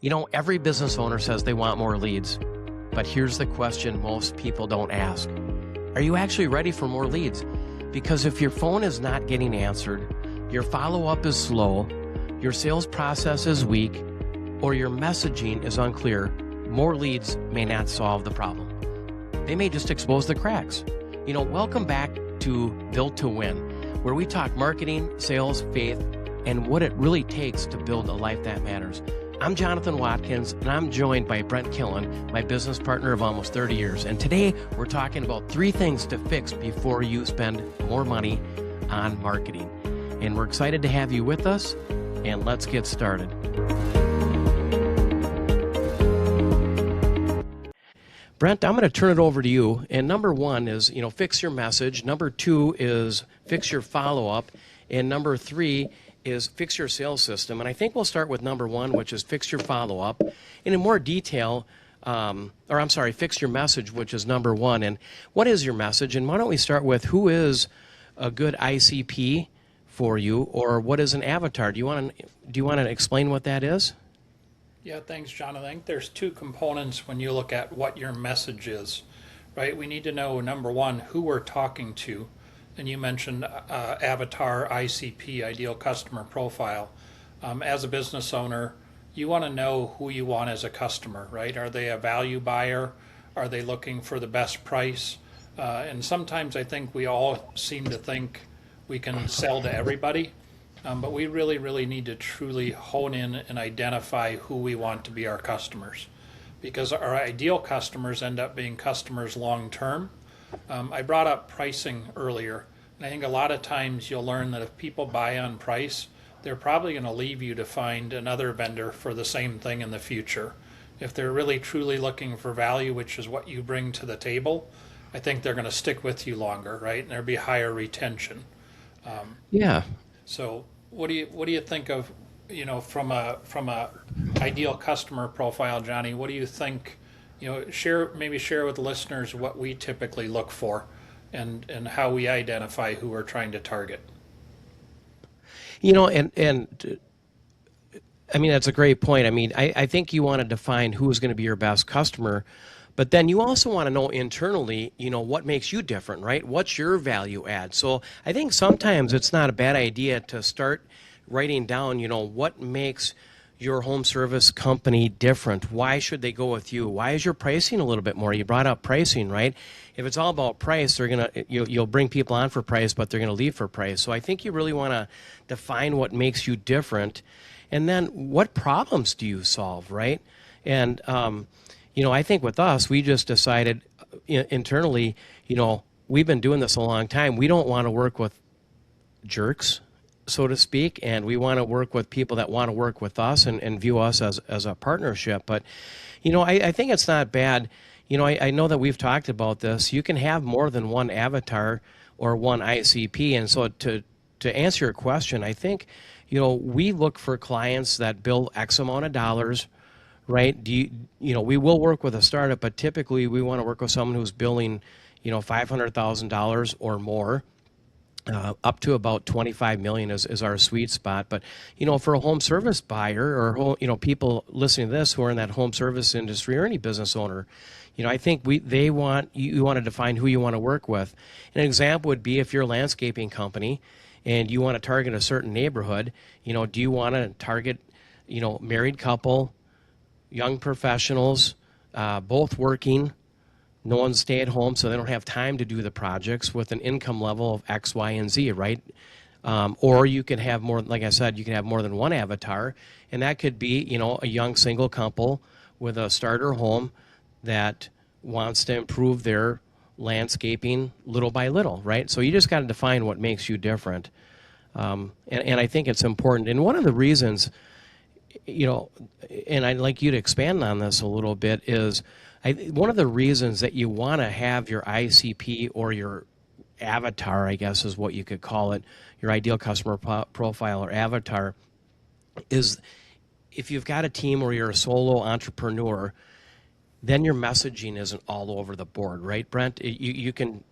You know, every business owner says they want more leads, but here's the question most people don't ask. Are you actually ready for more leads? Because if your phone is not getting answered, your follow-up is slow, your sales process is weak, or your messaging is unclear, more leads may not solve the problem. They may just expose the cracks. You know, welcome back to Built to Win, where we talk marketing, sales, faith, and what it really takes to build a life that matters. I'm Jonathan Watkins, and I'm joined by Brent Killen, my business partner of almost 30 years. And today, we're talking about 3 things to fix before you spend more money on marketing. And we're excited to have you with us, and let's get started. Brent, I'm going to turn it over to you. And number 1 is, fix your message. Number 2 is fix your follow-up. And number 3 is fix your sales system. And I think we'll start with number 1, which is fix your follow-up. And in more detail, fix your message, which is number 1. And what is your message? And why don't we start with who is a good ICP for you, or what is an avatar? Do you want to explain what that is? Yeah, thanks, John. I think there's 2 components when you look at what your message is, right? We need to know, number 1, who we're talking to. And you mentioned avatar, ICP, ideal customer profile. As a business owner, you want to know who you want as a customer, right? Are they a value buyer? Are they looking for the best price? And sometimes I think we all seem to think we can sell to everybody, but we really need to truly hone in and identify who we want to be our customers, because our ideal customers end up being customers long term. I brought up pricing earlier, and I think a lot of times you'll learn that if people buy on price, they're probably going to leave you to find another vendor for the same thing in the future. If they're really truly looking for value, which is what you bring to the table, I think they're going to stick with you longer, right? And there'll be higher retention. Yeah. So what do you think of, from a ideal customer profile, Johnny? What do you think? Share with the listeners what we typically look for and how we identify who we're trying to target. That's a great point. I think you want to define who is going to be your best customer, but then you also want to know internally, what makes you different, right? What's your value add? So I think sometimes it's not a bad idea to start writing down, what makes your home service company different. Why should they go with you? Why is your pricing a little bit more? You brought up pricing, right? If it's all about price, you'll bring people on for price, but they're going to leave for price. So I think you really want to define what makes you different, and then what problems do you solve, right? And I think with us, we just decided internally, we've been doing this a long time. We don't want to work with jerks, so to speak, and we want to work with people that want to work with us and view us as a partnership. But, I think it's not bad. I know that we've talked about this. You can have more than one avatar or one ICP. And so to answer your question, I think, we look for clients that bill X amount of dollars, right? We will work with a startup, but typically we want to work with someone who's billing, $500,000 or more. Up to about 25 million is our sweet spot. But, for a home service buyer or, people listening to this who are in that home service industry or any business owner, I think you want to define who you want to work with. An example would be if you're a landscaping company and you want to target a certain neighborhood, do you want to target, married couple, young professionals, both working, no one stay at home, so they don't have time to do the projects with an income level of X, Y, and Z, right? Or you could have more, like I said, you can have more than one avatar, and that could be, a young single couple with a starter home that wants to improve their landscaping little by little, right? So you just got to define what makes you different. And I think it's important. And one of the reasons, and I'd like you to expand on this a little bit, is one of the reasons that you want to have your ICP or your avatar, I guess is what you could call it, your ideal customer profile or avatar, is if you've got a team or you're a solo entrepreneur, then your messaging isn't all over the board, right, Brent? You can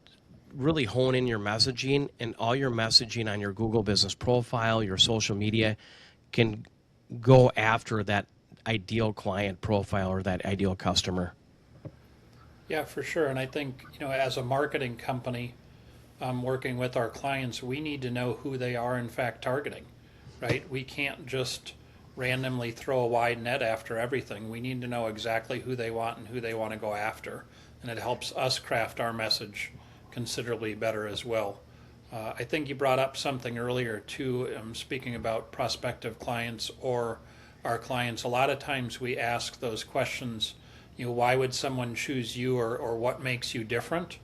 really hone in your messaging, and all your messaging on your Google business profile, your social media, can go after that ideal client profile or that ideal customer. Yeah, for sure. And I think, as a marketing company, working with our clients, we need to know who they are in fact targeting, right? We can't just randomly throw a wide net after everything. We need to know exactly who they want and who they want to go after. And it helps us craft our message considerably better as well. I think you brought up something earlier too, speaking about prospective clients or our clients. A lot of times we ask those questions, why would someone choose you, or what makes you different?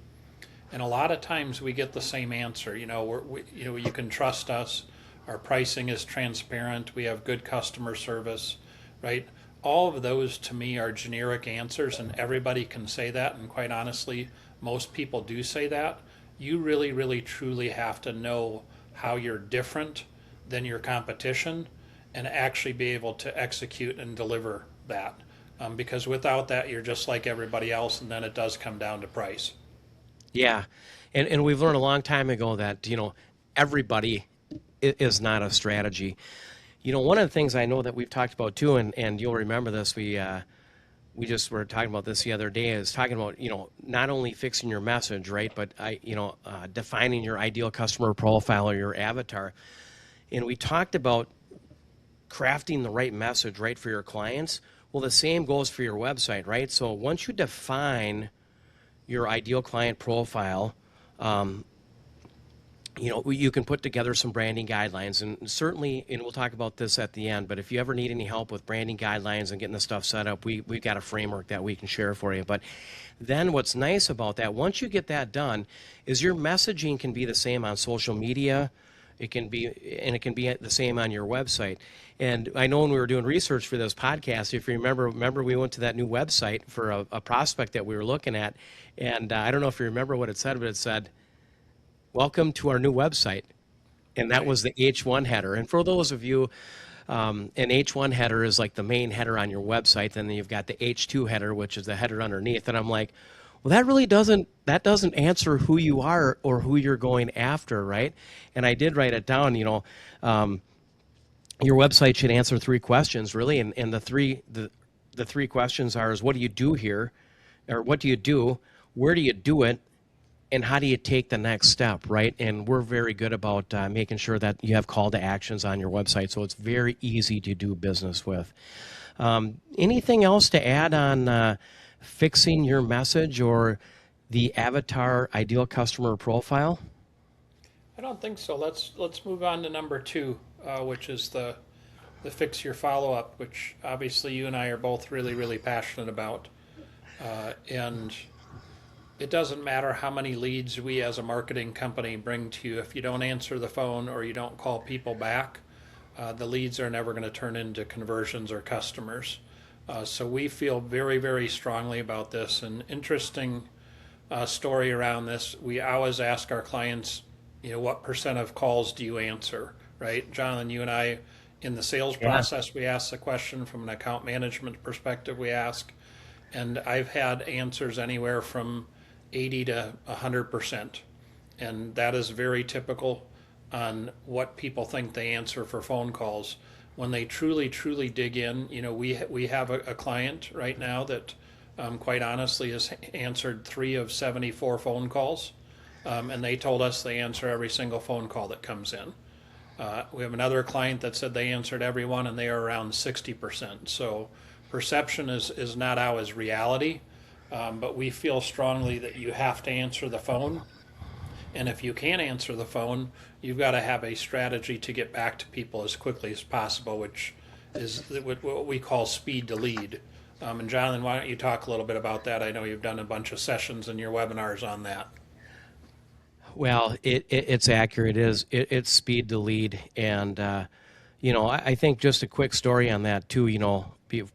And a lot of times we get the same answer. You can trust us. Our pricing is transparent. We have good customer service, right? All of those to me are generic answers, and everybody can say that. And quite honestly, most people do say that. You really, really, truly have to know how you're different than your competition and actually be able to execute and deliver that. Because without that, you're just like everybody else, and then it does come down to price. Yeah, and we've learned a long time ago that everybody is not a strategy. One of the things I know that we've talked about too, and you'll remember this, we just were talking about this the other day, is talking about not only fixing your message, right, but defining your ideal customer profile or your avatar, and we talked about crafting the right message, right, for your clients. Well, the same goes for your website, right? So once you define your ideal client profile, you can put together some branding guidelines, and certainly, and we'll talk about this at the end, but if you ever need any help with branding guidelines and getting the stuff set up, we've got a framework that we can share for you. But then what's nice about that, once you get that done, is your messaging can be the same on social media. It can be the same on your website. And I know when we were doing research for this podcast, if you remember we went to that new website for a prospect that we were looking at, and I don't know if you remember what it said, but it said, "Welcome to our new website." And that was the H1 header. And for those of you, an H1 header is like the main header on your website. Then you've got the H2 header, which is the header underneath. And I'm like, well, that doesn't answer who you are or who you're going after, right? And I did write it down. Your website should answer 3 questions, really, and the three questions are: is what do you do here, or what do you do, where do you do it, and how do you take the next step, right? And we're very good about making sure that you have call to actions on your website, so it's very easy to do business with. Anything else to add on fixing your message or the avatar ideal customer profile? I don't think so. Let's move on to number 2, which is the fix your follow up, which obviously you and I are both really, really passionate about. And it doesn't matter how many leads we as a marketing company bring to you. If you don't answer the phone or you don't call people back, the leads are never going to turn into conversions or customers. So we feel very, very strongly about this. An interesting story around this, we always ask our clients, what percent of calls do you answer, right? Jonathan, you and I, in the sales process, we ask the question. From an account management perspective, we ask. And I've had answers anywhere from 80 to 100%. And that is very typical on what people think they answer for phone calls. When they truly, truly dig in, we have a client right now that quite honestly has answered 3 of 74 phone calls. And they told us they answer every single phone call that comes in. We have another client that said they answered every one, and they are around 60%. So perception is not always reality, but we feel strongly that you have to answer the phone. And if you can't answer the phone, you've got to have a strategy to get back to people as quickly as possible, which is what we call speed to lead. And Jonathan, why don't you talk a little bit about that? I know you've done a bunch of sessions in your webinars on that. Well, it's accurate. It's speed to lead, and I think just a quick story on that too.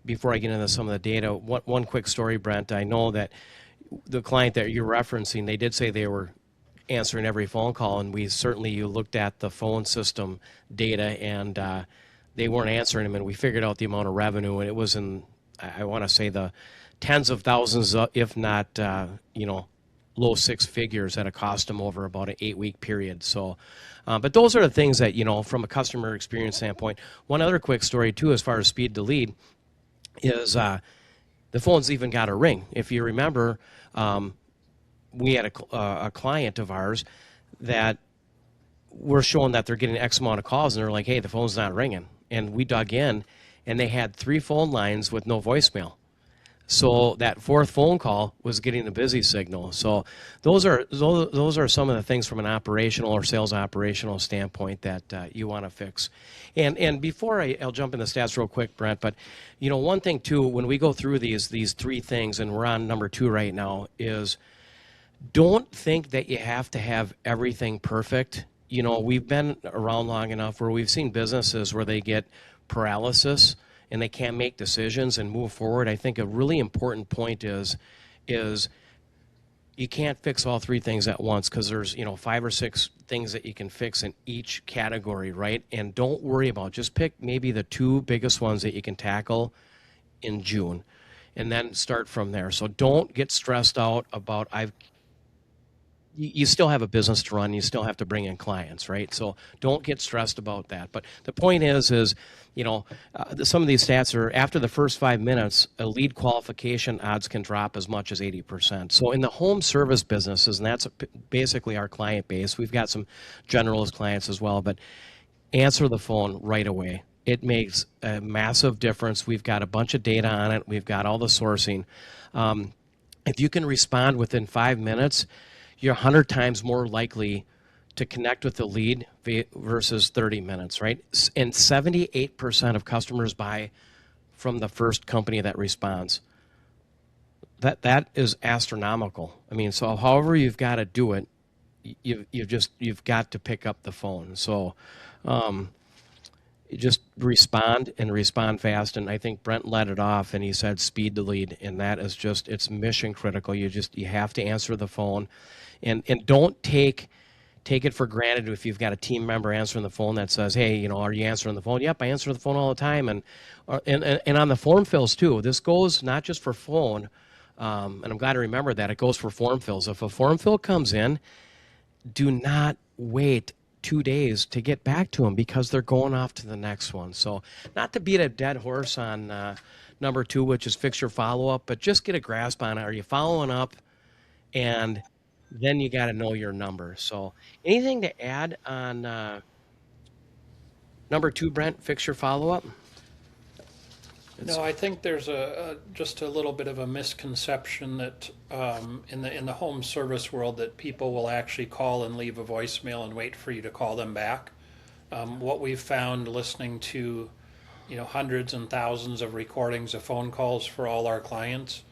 Before I get into some of the data, one quick story, Brent. I know that the client that you're referencing, they did say they were answering every phone call, and you looked at the phone system data, and they weren't answering them, and we figured out the amount of revenue, and it was in, I want to say, the tens of thousands, if not low 6 figures that it cost them over about an 8-week period. So, but those are the things that, from a customer experience standpoint. One other quick story too, as far as speed to lead, is the phone's even got a ring. If you remember, we had a client of ours that we're showing that they're getting X amount of calls, and they're like, "Hey, the phone's not ringing." And we dug in, and they had 3 phone lines with no voicemail. So that fourth phone call was getting a busy signal. So those are some of the things from an operational or sales operational standpoint that you want to fix. And before I'll jump in the stats real quick, Brent. But one thing too, when we go through these 3 things, and we're on number 2 right now, is don't think that you have to have everything perfect. We've been around long enough where we've seen businesses where they get paralysis and they can't make decisions and move forward. I think a really important point is you can't fix all 3 things at once, because there's 5 or 6 things that you can fix in each category, right? And don't worry about, just pick maybe the 2 biggest ones that you can tackle in June, and then start from there. So don't get stressed out about you still have a business to run. You still have to bring in clients, right? So don't get stressed about that. But the point is some of these stats are, after the first 5 minutes, a lead qualification odds can drop as much as 80%. So in the home service businesses, and that's basically our client base, we've got some generalist clients as well, but answer the phone right away. It makes a massive difference. We've got a bunch of data on it. We've got all the sourcing. If you can respond within 5 minutes, you're 100 times more likely to connect with the lead versus 30 minutes, right? And 78% of customers buy from the first company that responds. That is astronomical. I mean, so however you've got to do it, you've got to pick up the phone. So you just respond, and respond fast. And I think Brent led it off, and he said speed to lead, and that is just, it's mission critical. You have to answer the phone. And don't take it for granted if you've got a team member answering the phone that says, "Hey, are you answering the phone?" Yep, I answer the phone all the time. And on the form fills too. This goes not just for phone, and I'm glad to remember that it goes for form fills. If a form fill comes in, do not wait 2 days to get back to them, because they're going off to the next one. So not to beat a dead horse on number 2, which is fix your follow-up, but just get a grasp on it. Are you following up? And then you got to know your number. So anything to add on number 2, Brent, fix your follow-up? No, I think there's just a little bit of a misconception that in the home service world, that people will actually call and leave a voicemail and wait for you to call them back. What we've found listening to hundreds and thousands of recordings of phone calls for all our clients,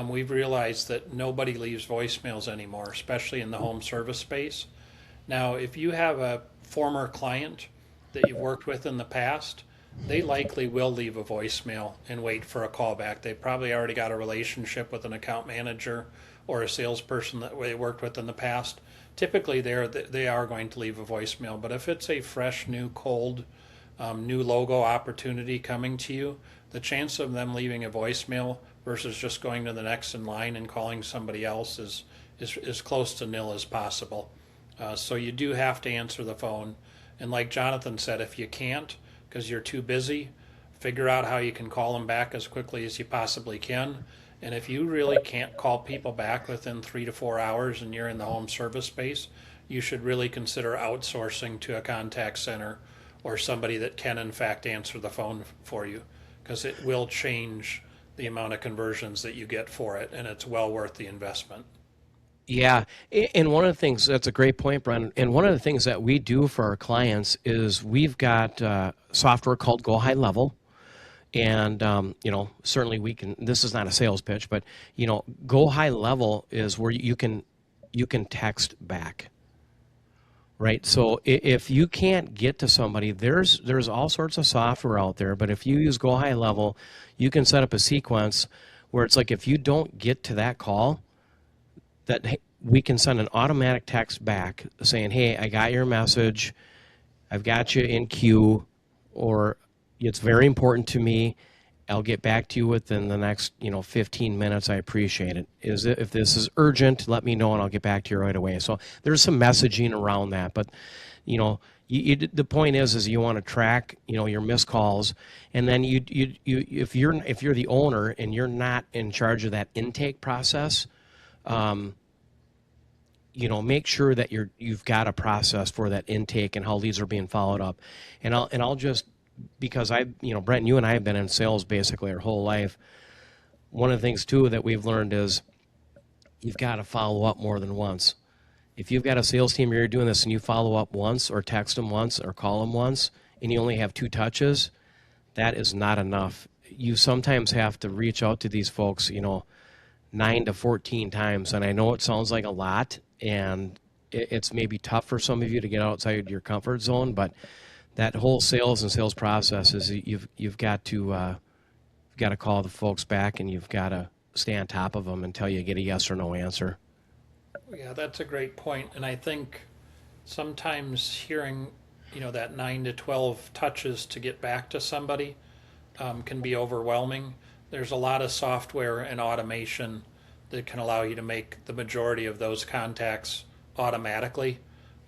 we've realized that nobody leaves voicemails anymore, especially in the home service space. Now, if you have a former client that you've worked with in the past, they likely will leave a voicemail and wait for a call back. They probably already got a relationship with an account manager or a salesperson that they worked with in the past. Typically, they are going to leave a voicemail. But if it's a fresh, new, cold, new logo opportunity coming to you, the chance of them leaving a voicemail versus just going to the next in line and calling somebody else is close to nil as possible. So you do have to answer the phone. And like Jonathan said, if you can't, because you're too busy, figure out how you can call them back as quickly as you possibly can. And if you really can't call people back within 3 to 4 hours and you're in the home service space, you should really consider outsourcing to a contact center or somebody that can in fact answer the phone for you, because it will change the amount of conversions that you get for it, and it's well worth the investment. Yeah, and one of the things, that's a great point, Brian. And one of the things that we do for our clients is we've got software called Go High Level, and certainly we can. This is not a sales pitch, but Go High Level is where you can text back, right? So if you can't get to somebody, there's all sorts of software out there. But if you use Go High Level, you can set up a sequence where it's like, if you don't get to that call, that we can send an automatic text back saying, "Hey, I got your message. I've got you in queue," or "It's very important to me. I'll get back to you within the next 15 minutes. I appreciate it. If this is urgent, let me know and I'll get back to you right away." So there's some messaging around that, but the point is you want to track, your missed calls, and then if you're the owner and you're not in charge of that intake process, make sure that you've got a process for that intake and how leads are being followed up. And I'll just, because Brent, you and I have been in sales basically our whole life. One of the things too that we've learned is you've got to follow up more than once. If you've got a sales team, you're doing this and you follow up once or text them once or call them once and you only have 2 touches, that is not enough. You sometimes have to reach out to these folks, 9 to 14 times. And I know it sounds like a lot, and it's maybe tough for some of you to get outside your comfort zone, but that whole sales and sales process is you've got to call the folks back, and you've got to stay on top of them until you get a yes or no answer. Yeah, that's a great point. And I think sometimes hearing, that 9 to 12 touches to get back to somebody can be overwhelming. There's a lot of software and automation that can allow you to make the majority of those contacts automatically.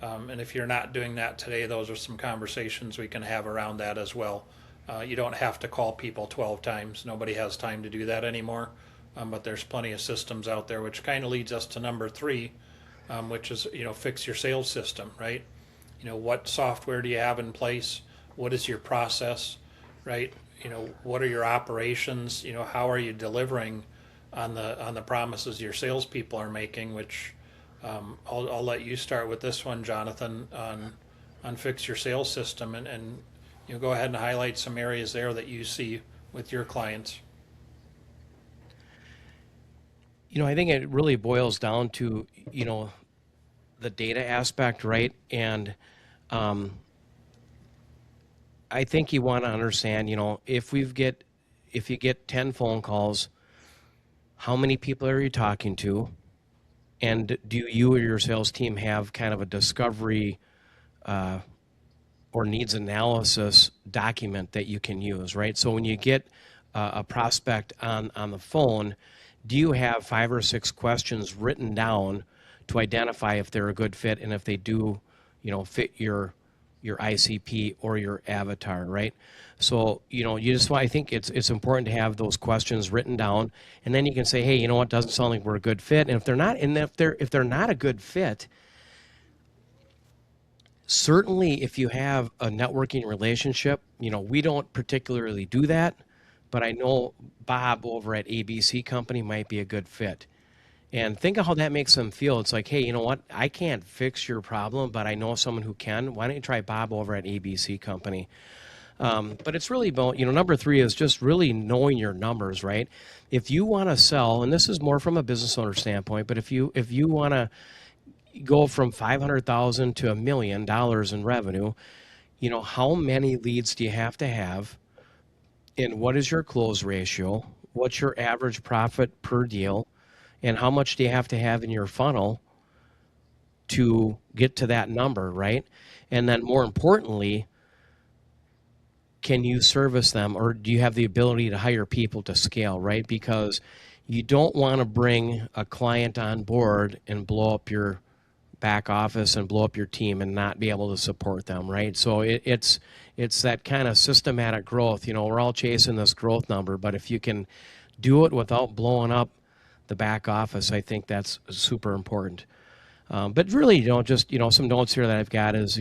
And if you're not doing that today, those are some conversations we can have around that as well. You don't have to call people 12 times. Nobody has time to do that anymore. But there's plenty of systems out there, which kind of leads us to number 3, which is, fix your sales system, right? What software do you have in place? What is your process, right? What are your operations? How are you delivering on the promises your salespeople are making? Which I'll let you start with this one, Jonathan, on fix your sales system, and go ahead and highlight some areas there that you see with your clients. I think it really boils down to, the data aspect, right? And I think you want to understand, if you get 10 phone calls, how many people are you talking to? And do you or your sales team have kind of a discovery or needs analysis document that you can use, right? So when you get a prospect on the phone, do you have 5 or 6 questions written down to identify if they're a good fit and if they do, fit your ICP or your avatar, right? So, I think it's important to have those questions written down, and then you can say, hey, what, doesn't sound like we're a good fit. And if they're not a good fit, certainly if you have a networking relationship, we don't particularly do that, but I know Bob over at ABC Company might be a good fit. And think of how that makes them feel. It's like, hey, you know what? I can't fix your problem, but I know someone who can. Why don't you try Bob over at ABC Company? But it's really about, number 3 is just really knowing your numbers, right? If you want to sell, and this is more from a business owner standpoint, but if you want to go from $500,000 to $1 million in revenue, how many leads do you have to have? And what is your close ratio? What's your average profit per deal? And how much do you have to have in your funnel to get to that number, right? And then more importantly, can you service them, or do you have the ability to hire people to scale, right? Because you don't want to bring a client on board and blow up your back office and blow up your team and not be able to support them, right? So it's that kind of systematic growth. We're all chasing this growth number, but if you can do it without blowing up the back office, I think that's super important. But really, just some notes here that I've got is,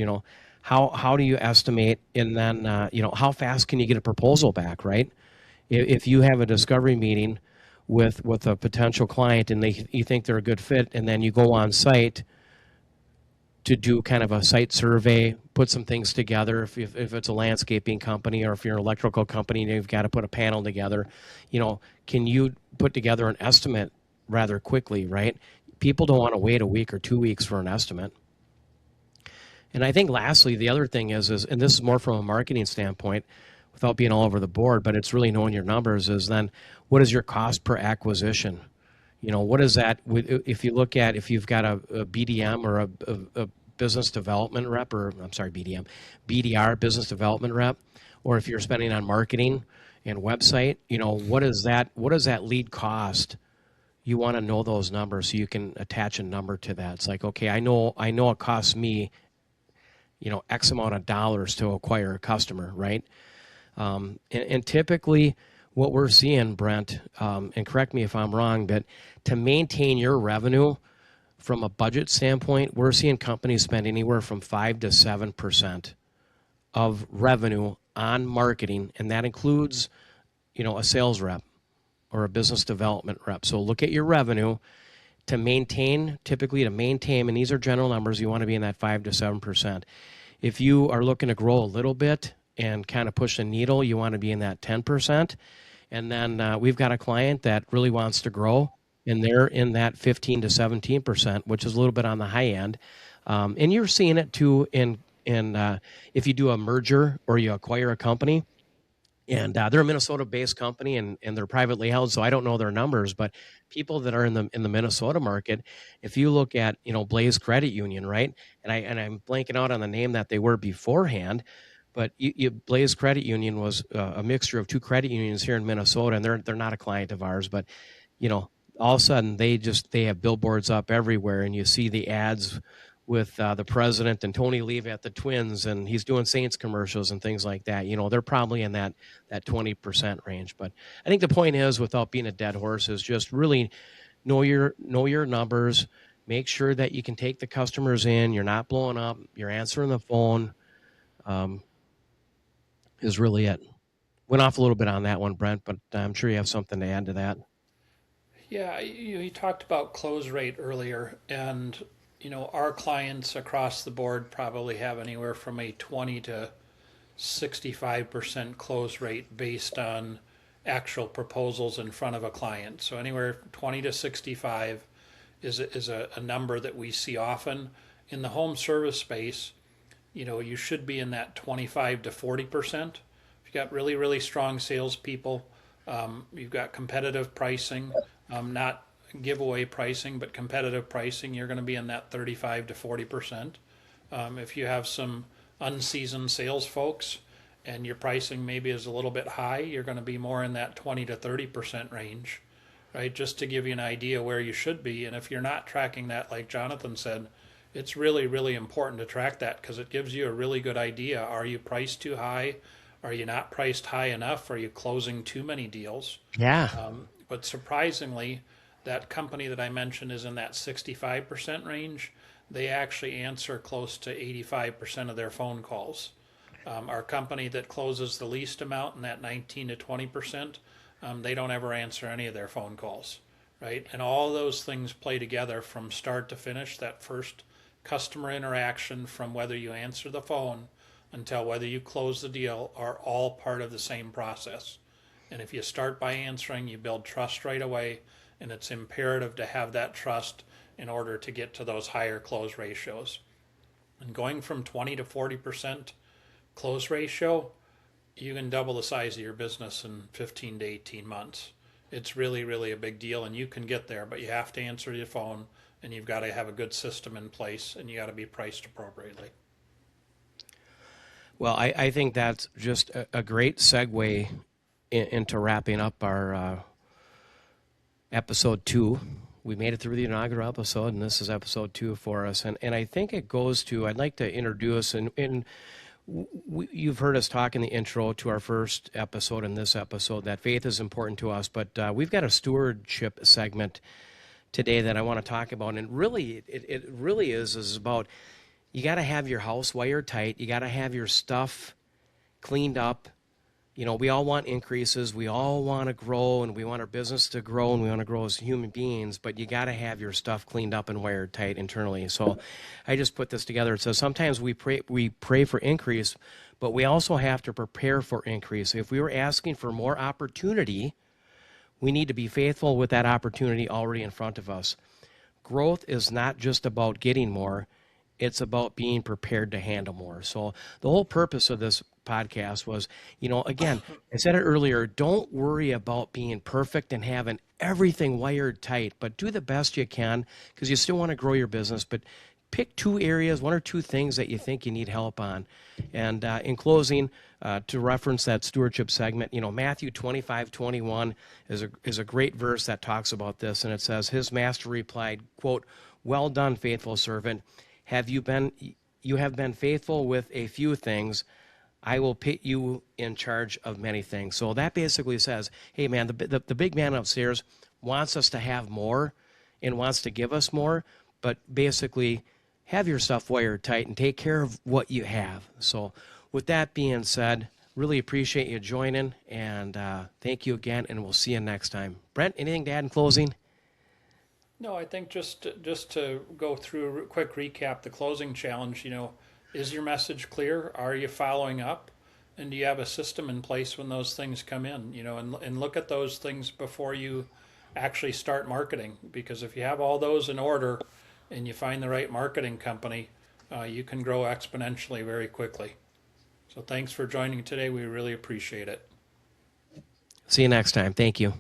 how do you estimate, and then how fast can you get a proposal back, right? If you have a discovery meeting with a potential client and you think they're a good fit, and then you go on site to do kind of a site survey, put some things together. If it's a landscaping company, or if you're an electrical company and you've got to put a panel together, can you put together an estimate rather quickly, right? People don't want to wait a week or 2 weeks for an estimate. And I think lastly, the other thing is, and this is more from a marketing standpoint, without being all over the board, but it's really knowing your numbers, is then what is your cost per acquisition? What is that? If you look at, if you've got a BDM or a business development rep, or I'm sorry, BDR, business development rep, or if you're spending on marketing and website, what is that lead cost? You want to know those numbers so you can attach a number to that. It's like, okay, I know it costs me, X amount of dollars to acquire a customer, right? And typically, what we're seeing, Brent, and correct me if I'm wrong, but to maintain your revenue from a budget standpoint, we're seeing companies spend anywhere from 5 to 7% of revenue on marketing, and that includes, a sales rep or a business development rep. So look at your revenue typically to maintain, and these are general numbers, you want to be in that 5 to 7%. If you are looking to grow a little bit and kind of push the needle, you want to be in that 10%. And then we've got a client that really wants to grow, and they're in that 15 to 17%, which is a little bit on the high end. And you're seeing it too in if you do a merger or you acquire a company, and they're a Minnesota-based company, and they're privately held, so I don't know their numbers. But people that are in the Minnesota market, if you look at Blaze Credit Union, right? And I'm blanking out on the name that they were beforehand, but Blaze Credit Union was a mixture of two credit unions here in Minnesota, and they're not a client of ours, but you know all of a sudden they have billboards up everywhere, and you see the ads with the president and Tony Levy at the Twins, and he's doing Saints commercials and things like that. They're probably in that 20% range. But I think the point is, without being a dead horse, is just really know your numbers. Make sure that you can take the customers in. You're not blowing up. You're answering the phone. Is really it. Went off a little bit on that one, Brent, but I'm sure you have something to add to that. Yeah, you talked about close rate earlier, and our clients across the board probably have anywhere from a 20 to 65% close rate based on actual proposals in front of a client. So anywhere 20 to 65 is a number that we see often. In the home service space, you should be in that 25 to 40%. If you got really, really strong salespeople, you've got competitive pricing, not giveaway pricing, but competitive pricing, you're going to be in that 35 to 40%. If you have some unseasoned sales folks and your pricing maybe is a little bit high, you're going to be more in that 20 to 30% range, right? Just to give you an idea where you should be. And if you're not tracking that, like Jonathan said, it's really, really important to track that because it gives you a really good idea. Are you priced too high? Are you not priced high enough? Are you closing too many deals? Yeah. But surprisingly, that company that I mentioned is in that 65% range. They actually answer close to 85% of their phone calls. Our company that closes the least amount in that 19 to 20%, they don't ever answer any of their phone calls, right? And all those things play together from start to finish. That first customer interaction, from whether you answer the phone until whether you close the deal, are all part of the same process. And if you start by answering, you build trust right away, and it's imperative to have that trust in order to get to those higher close ratios. And going from 20 to 40% close ratio, you can double the size of your business in 15 to 18 months. It's really, really a big deal, and you can get there, but you have to answer your phone, and you've got to have a good system in place, and you got to be priced appropriately. Well, I think that's just a great segue into wrapping up our episode 2. We made it through the inaugural episode, and this is episode 2 for us. And I think it goes to, I'd like to introduce, and you've heard us talk in the intro to our first episode and this episode that faith is important to us, but we've got a stewardship segment today that I want to talk about. And really, it really is about, you got to have your house wired tight. You got to have your stuff cleaned up. We all want increases. We all want to grow, and we want our business to grow, and we want to grow as human beings, but you got to have your stuff cleaned up and wired tight internally. So I just put this together. It says sometimes we pray for increase, but we also have to prepare for increase. If we were asking for more opportunity, we need to be faithful with that opportunity already in front of us. Growth is not just about getting more. It's about being prepared to handle more. So the whole purpose of this podcast was, again, I said it earlier, don't worry about being perfect and having everything wired tight, but do the best you can because you still want to grow your business, but pick 2 areas, 1 or 2 things that you think you need help on. And in closing, to reference that stewardship segment, Matthew 25:21 is a great verse that talks about this, and it says, his master replied, quote, "Well done, faithful servant. Have you been you have been faithful with a few things. I will put you in charge of many things. So that basically says, hey, man, the big man upstairs wants us to have more and wants to give us more, but basically have your stuff wired tight and take care of what you have. So with that being said, really appreciate you joining, and thank you again, and we'll see you next time. Brent, anything to add in closing? No, I think just to go through a quick recap, the closing challenge, is your message clear? Are you following up? And do you have a system in place when those things come in? And look at those things before you actually start marketing. Because if you have all those in order and you find the right marketing company, you can grow exponentially very quickly. So thanks for joining today. We really appreciate it. See you next time. Thank you.